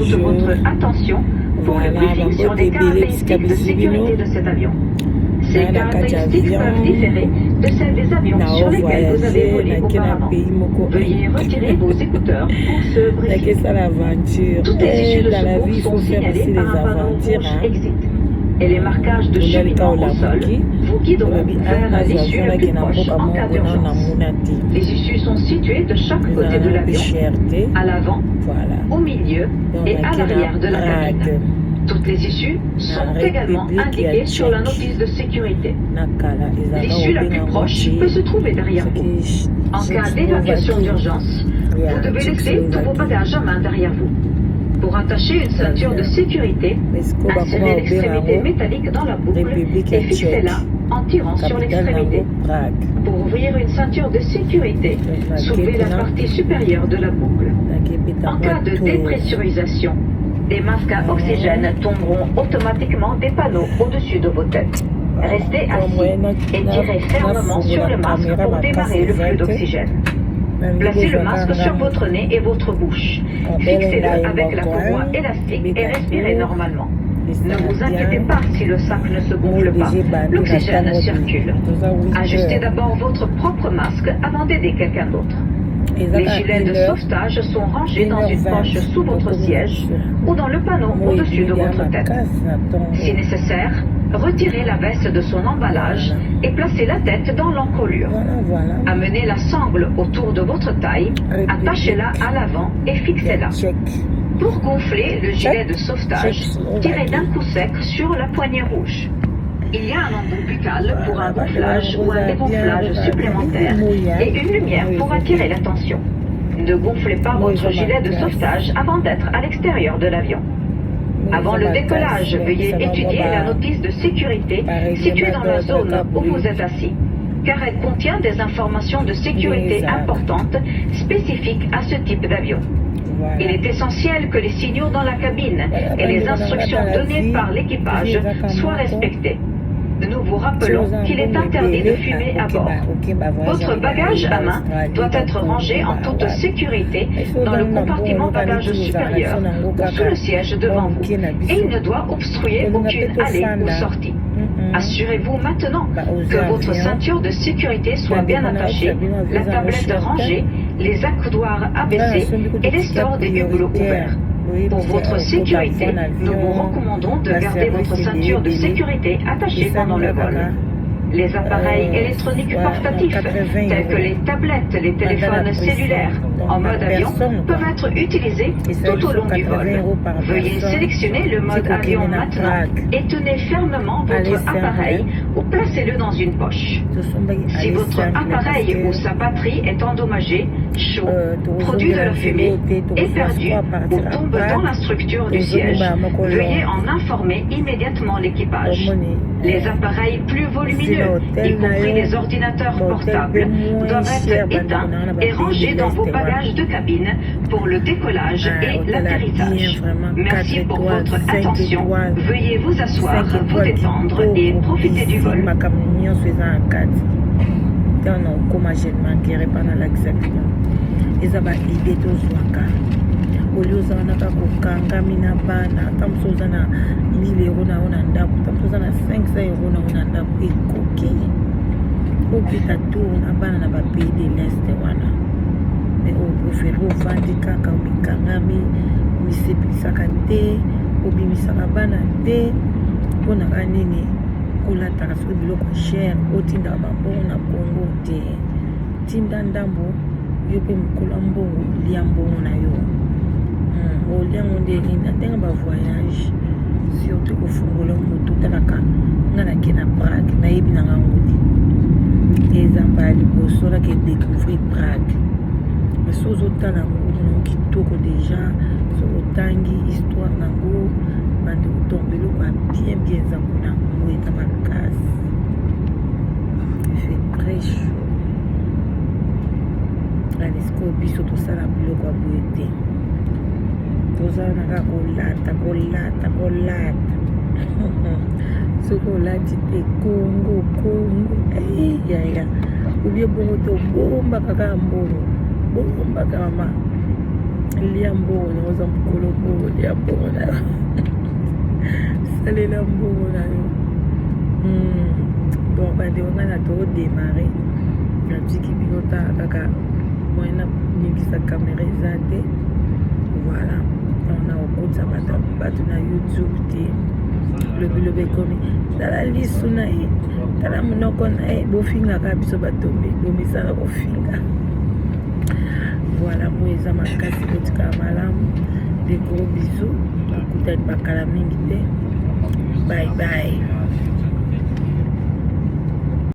toute votre attention pour le briefing sur les caractéristiques de sécurité de cet avion. Ces caractéristiques peuvent différer de celles des avions sur lesquels vous avez volé auparavant. Veuillez retirer vos écouteurs pour ce briefing. Toutes les issues de secours sont signalées par un panneau rouge exit. Et les marquages de cheminement au sol vous guideront vers l'issue le plus proche en cas d'urgence. Les issues sont situées de chaque côté de l'avion, à l'avant, au milieu et à l'arrière de la cabine. Toutes les issues sont également indiquées sur la notice de sécurité. L'issue la plus proche peut se trouver derrière vous. En cas d'évacuation d'urgence, vous devez laisser tous vos bagages à main derrière vous. Pour attacher une ceinture de sécurité, insérez l'extrémité métallique dans la boucle et fixez-la en tirant sur l'extrémité. Pour ouvrir une ceinture de sécurité, soulevez la partie supérieure de la boucle. En cas de dépressurisation, des masques à oxygène tomberont automatiquement des panneaux au-dessus de vos têtes. Restez assis et tirez fermement sur le masque pour démarrer le flux d'oxygène. Placez le masque sur votre nez et votre bouche. Fixez-le avec la courroie élastique et respirez normalement. Ne vous inquiétez pas si le sac ne se gonfle pas. L'oxygène circule. Ajustez d'abord votre propre masque avant d'aider quelqu'un d'autre. Les gilets de sauvetage sont rangés dans une poche sous votre siège ou dans le panneau au-dessus de votre tête. Si nécessaire, retirez la veste de son emballage et placez la tête dans l'encolure. Amenez la sangle autour de votre taille, attachez-la à l'avant et fixez-la. Pour gonfler le gilet de sauvetage, tirez d'un coup sec sur la poignée rouge. Il y a un embout buccal pour un gonflage ou un dégonflage supplémentaire et une lumière pour attirer l'attention. Ne gonflez pas votre gilet de sauvetage avant d'être à l'extérieur de l'avion. Avant le décollage, veuillez étudier la notice de sécurité située dans la zone où vous êtes assis, car elle contient des informations de sécurité importantes spécifiques à ce type d'avion. Il est essentiel que les signaux dans la cabine et les instructions données par l'équipage soient respectés. Nous vous rappelons qu'il est interdit de fumer à bord. Votre bagage à main doit être rangé en toute sécurité dans le compartiment bagage supérieur ou sous le siège devant vous et il ne doit obstruer aucune allée ou sortie. Assurez-vous maintenant que votre ceinture de sécurité soit bien attachée, la tablette rangée, les accoudoirs abaissés et les stores des hublots ouverts. Pour votre sécurité, nous vous recommandons de garder votre ceinture de sécurité attachée pendant le vol. Les appareils électroniques portatifs, tels que les tablettes, les téléphones cellulaires en mode avion, peuvent être utilisés tout au long du vol. Veuillez sélectionner le mode avion maintenant et tenez fermement votre appareil ou placez-le dans une poche. Si votre appareil ou sa batterie est endommagé, chaud, produit de la fumée, est perdu ou tombe dans la structure du siège, veuillez en informer immédiatement l'équipage. Les appareils plus volumineux, y compris les ordinateurs portables, doivent être éteints et rangés dans vos bagages de cabine pour le décollage et l'atterrissage. Merci pour votre attention. Veuillez vous asseoir, vous détendre et profiter du vol. Olioza naka kokanga mina bana tamsoza na 1000 € na ona ndako tamsoza na 500 € na ona ndako ekoki opita tour na bana na bapays de l'est wana mais opréféré ovandi kaka omikangami omisepilisaka te obimisaka bana te mponaka nini kolataka soki biloko cher otindaka bambongo na Congo te tinda ndambo yo mpe mokolo mbongo lia mbongo na yo oliango nde elinda ndenge bavoyage surtout kofungola moto talaka nga nake na Prague nayebi na nga ngudi ezamba ya liboso nake découvrir Prague mais so ozotala ngo kitoko déjà so otangi histoire nango bande kotomba eloko ya bien eza kuna ngo eza makasi il fait très chaud anesiko biso tosala biloko ya boye te tozala naka kolata soki olati te kongo ubie bongo te obomba kaka mbongo bomba kaka mama lia mbongo na oza mokolo mbongo lia mbongo na yo salela mbongo na yo. Bon bandeko ngai na todemare natiki bino tala kaka moye nabimisa kamera eza te. Voilà na okotisa bato na YouTube te lobilobi ekomi tala lisu na ye tala monoko na ye bofingaka biso batombe bomisana kofinga. Voilà moi eza makasi kotika malamu de gros bisous bakutani bakala mingi te. Bye bye.